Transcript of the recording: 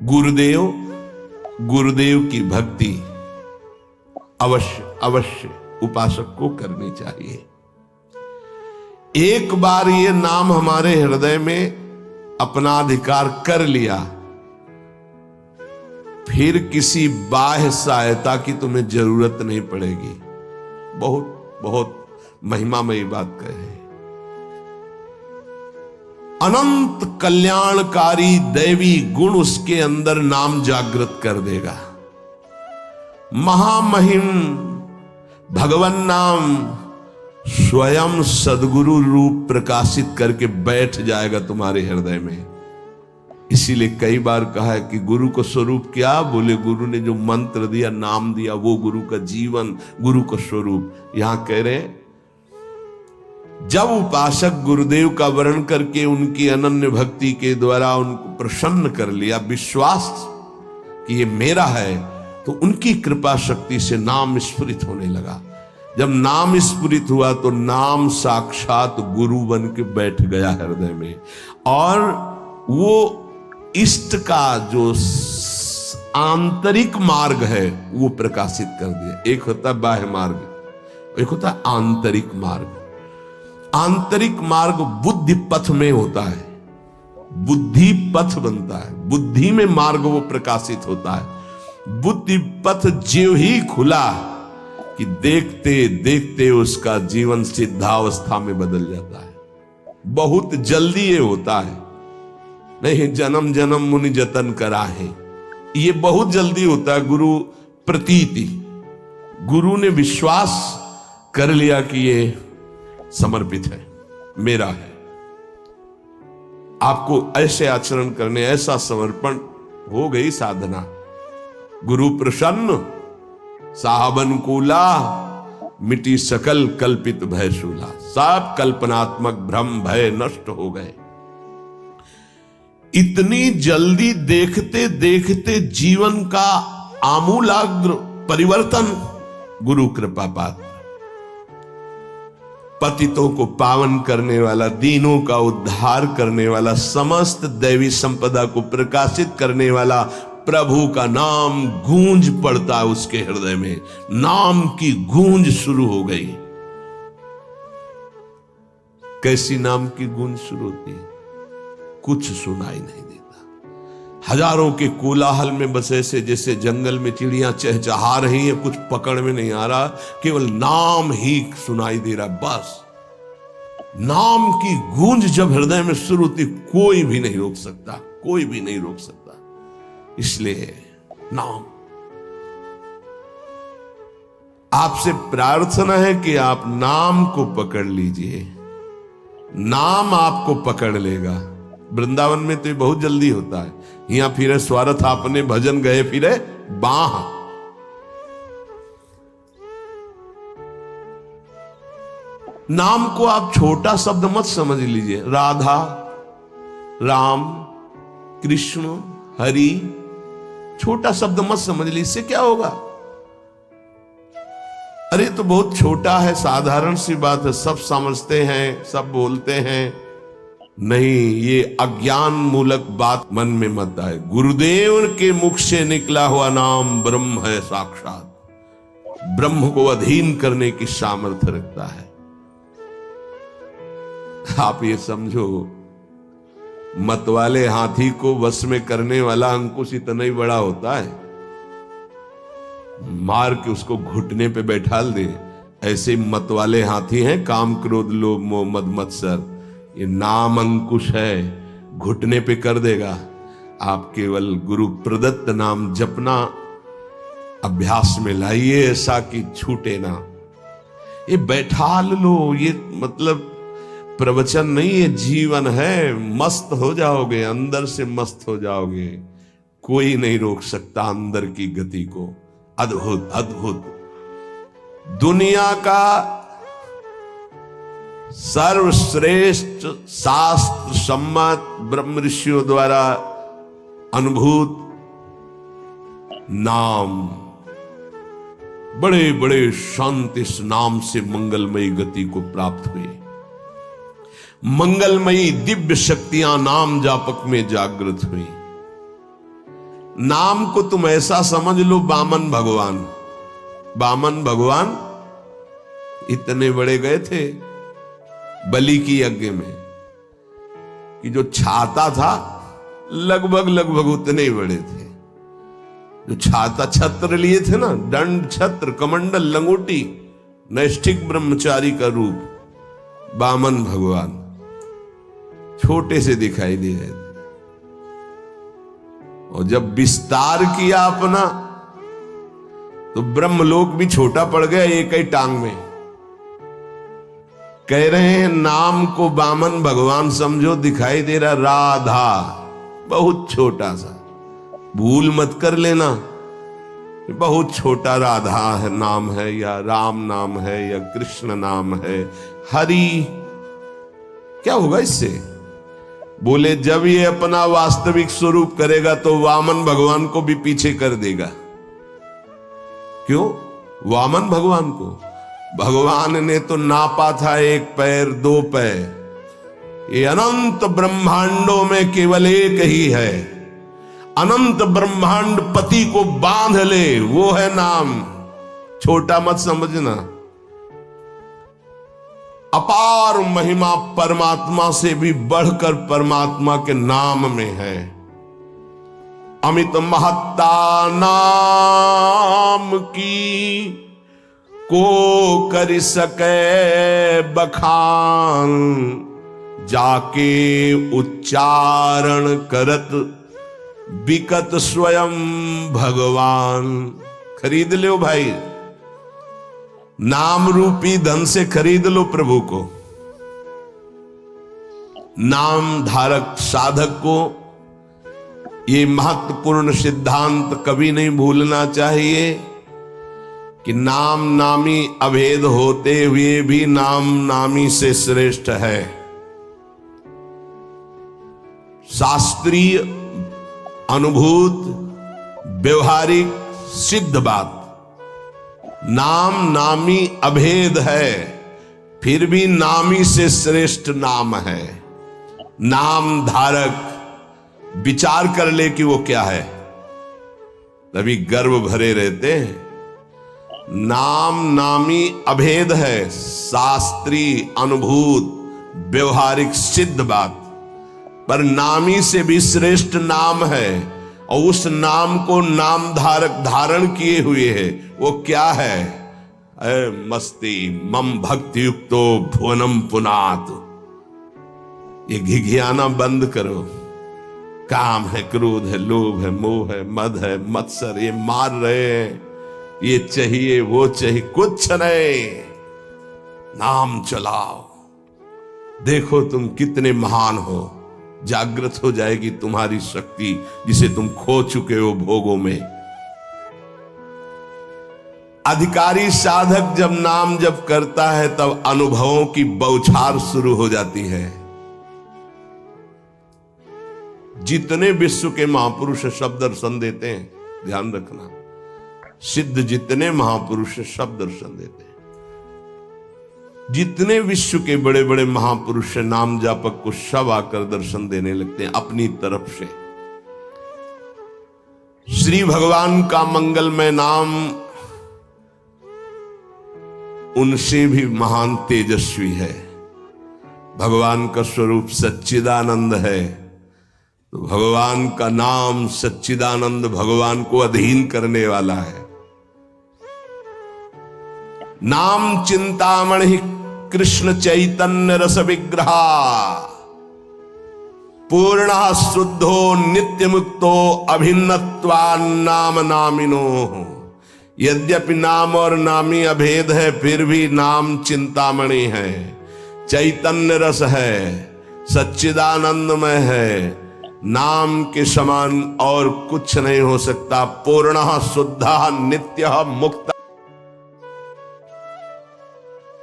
गुरुदेव गुरुदेव की भक्ति अवश्य अवश्य उपासक को करनी चाहिए। एक बार ये नाम हमारे हृदय में अपना अधिकार कर लिया, फिर किसी बाह्य सहायता की तुम्हें जरूरत नहीं पड़ेगी। बहुत बहुत महिमामयी बात कहे। अनंत कल्याणकारी दैवी गुण उसके अंदर नाम जागृत कर देगा। महामहिम भगवान नाम स्वयं सदगुरु रूप प्रकाशित करके बैठ जाएगा तुम्हारे हृदय में। इसीलिए कई बार कहा है कि गुरु को स्वरूप क्या? बोले गुरु ने जो मंत्र दिया, नाम दिया, वो गुरु का जीवन, गुरु का स्वरूप। यहां कह रहे हैं जब उपासक गुरुदेव का वर्ण करके उनकी अनन्य भक्ति के द्वारा उनको प्रसन्न कर लिया, विश्वास कि ये मेरा है, तो उनकी कृपा शक्ति से नाम स्फुरित होने लगा। जब नाम स्फुरित हुआ तो नाम साक्षात गुरु बन के बैठ गया हृदय में, और वो इष्ट का जो आंतरिक मार्ग है वो प्रकाशित कर दिया। एक होता है बाह्य मार्ग, एक होता है आंतरिक मार्ग। आंतरिक मार्ग बुद्धि पथ में होता है, बुद्धि पथ बनता है, बुद्धि में मार्ग वो प्रकाशित होता है। बुद्धि पथ ज्यों ही खुला कि देखते देखते उसका जीवन सिद्धावस्था में बदल जाता है। बहुत जल्दी ये होता है, नहीं जन्म जन्म मुनि जतन करा है, ये बहुत जल्दी होता है। गुरु प्रतीति, गुरु ने विश्वास कर लिया कि ये समर्पित है, मेरा है। आपको ऐसे आचरण करने, ऐसा समर्पण, हो गई साधना। गुरु प्रसन्न साहब अनुकूला, मिटी सकल कल्पित भय शूला। सब कल्पनात्मक भ्रम भय नष्ट हो गए। इतनी जल्दी देखते देखते जीवन का आमूलाग्र परिवर्तन गुरु कृपा पात्र, पतितों को पावन करने वाला, दीनों का उद्धार करने वाला, समस्त दैवी संपदा को प्रकाशित करने वाला प्रभु का नाम गूंज पड़ता है उसके हृदय में। नाम की गूंज शुरू हो गई। कैसी नाम की गूंज शुरू होती है? कुछ सुनाई नहीं देता। हजारों के कोलाहल में बस ऐसे जैसे जंगल में चिड़ियां चहचहा रही हैं, कुछ पकड़ में नहीं आ रहा, केवल नाम ही सुनाई दे रहा। बस नाम की गूंज जब हृदय में शुरू होती, कोई भी नहीं रोक सकता, कोई भी नहीं रोक सकता। इसलिए नाम, आपसे प्रार्थना है कि आप नाम को पकड़ लीजिए, नाम आपको पकड़ लेगा। वृंदावन में तो ये बहुत जल्दी होता है। यहां फिरे स्वार्थ आपने भजन गए फिरे बाह। नाम को आप छोटा शब्द मत समझ लीजिए। राधा, राम, कृष्ण, हरि, छोटा शब्द मत समझ लीजिए। इससे क्या होगा? अरे तो बहुत छोटा है, साधारण सी बात है, सब समझते हैं, सब बोलते हैं। नहीं, ये अज्ञान मूलक बात मन में मत आए। गुरुदेव के मुख से निकला हुआ नाम ब्रह्म है साक्षात। ब्रह्म को अधीन करने की सामर्थ्य रखता है। आप ये समझो, मतवाले हाथी को वश में करने वाला अंकुश इतना ही बड़ा होता है, मार के उसको घुटने पे बैठाल दे। ऐसे मतवाले हाथी हैं काम, क्रोध, लोभ, मोह, मद, मत्सर। ये नाम अंकुश है, घुटने पे कर देगा। आप केवल गुरु प्रदत्त नाम जपना अभ्यास में लाइए, ऐसा कि छूटे ना। ये बैठाल लो, ये मतलब प्रवचन नहीं, ये जीवन है। मस्त हो जाओगे, अंदर से मस्त हो जाओगे। कोई नहीं रोक सकता अंदर की गति को। अद्भुत अद्भुत। दुनिया का सर्वश्रेष्ठ शास्त्र सम्मत ब्रह्म ऋषियों द्वारा अनुभूत नाम, बड़े बड़े संत इस नाम से मंगलमयी गति को प्राप्त हुए। मंगलमयी दिव्य शक्तियां नाम जापक में जागृत हुई। नाम को तुम ऐसा समझ लो वामन भगवान। वामन भगवान इतने बड़े गए थे बलि की यज्ञ में कि जो छाता था लगभग उतने ही बड़े थे। जो छाता छत्र लिए थे ना, दंड छत्र कमंडल लंगोटी, नैष्ठिक ब्रह्मचारी का रूप वामन भगवान छोटे से दिखाई दे रहे थे। और जब विस्तार किया अपना तो ब्रह्मलोक भी छोटा पड़ गया एक ही टांग में। कह रहे हैं नाम को वामन भगवान समझो, दिखाई दे रहा राधा बहुत छोटा सा, भूल मत कर लेना बहुत छोटा राधा है नाम है, या राम नाम है, या कृष्ण नाम है, हरि। क्या होगा इससे? बोले जब ये अपना वास्तविक स्वरूप करेगा तो वामन भगवान को भी पीछे कर देगा। क्यों? वामन भगवान को भगवान ने तो नापा था 1 पैर 2 पैर। ये अनंत ब्रह्मांडों में केवल एक ही है। अनंत ब्रह्मांड पति को बांध ले, वो है नाम। छोटा मत समझना। अपार महिमा परमात्मा से भी बढ़कर परमात्मा के नाम में है। अमित महत्ता नाम की को कर सके बखान, जाके उच्चारण करत बिकत स्वयं भगवान। खरीद लो भाई, नाम रूपी धन से खरीद लो प्रभु को। नाम धारक साधक को ये महत्वपूर्ण सिद्धांत कभी नहीं भूलना चाहिए कि नाम नामी अभेद होते हुए भी नाम नामी से श्रेष्ठ है। शास्त्रीय अनुभूत व्यवहारिक सिद्ध बात, नाम नामी अभेद है, फिर भी नामी से श्रेष्ठ नाम है। नाम धारक विचार कर ले कि वो क्या है, तभी गर्व भरे रहते हैं। नाम नामी अभेद है, शास्त्रीय अनुभूत व्यवहारिक सिद्ध बात, पर नामी से भी श्रेष्ठ नाम है। और उस नाम को नाम धारक धारण किए हुए है, वो क्या है? मस्ती मम भक्ति युक्तो भुवनम पुनात। ये घिघियाना बंद करो। काम है, क्रोध है, लोभ है, मोह है, मद है, मत्सर, ये मार रहे हैं, ये चाहिए वो चाहिए, कुछ नहीं। नाम चलाओ, देखो तुम कितने महान हो। जागृत हो जाएगी तुम्हारी शक्ति जिसे तुम खो चुके हो भोगों में। अधिकारी साधक जब नाम जप करता है तब अनुभवों की बौछार शुरू हो जाती है। जितने विश्व के महापुरुष सब दर्शन देते हैं, ध्यान रखना, सिद्ध जितने महापुरुष सब दर्शन देते हैं। जितने विश्व के बड़े बड़े महापुरुष नाम जापक को सब आकर दर्शन देने लगते हैं अपनी तरफ से। श्री भगवान का मंगलमय नाम उनसे भी महान तेजस्वी है। भगवान का स्वरूप सच्चिदानंद है, तो भगवान का नाम सच्चिदानंद भगवान को अधीन करने वाला है। नाम चिंतामणि कृष्ण चैतन्य रस विग्रहा, पूर्ण शुद्धो नित्य मुक्तो अभिन्नत्वान्नाम नामिनो। यद्यपि नाम और नामी अभेद है, फिर भी नाम चिंतामणि है, चैतन्य रस है, सच्चिदानंदमय है। नाम के समान और कुछ नहीं हो सकता। पूर्ण शुद्ध नित्य मुक्त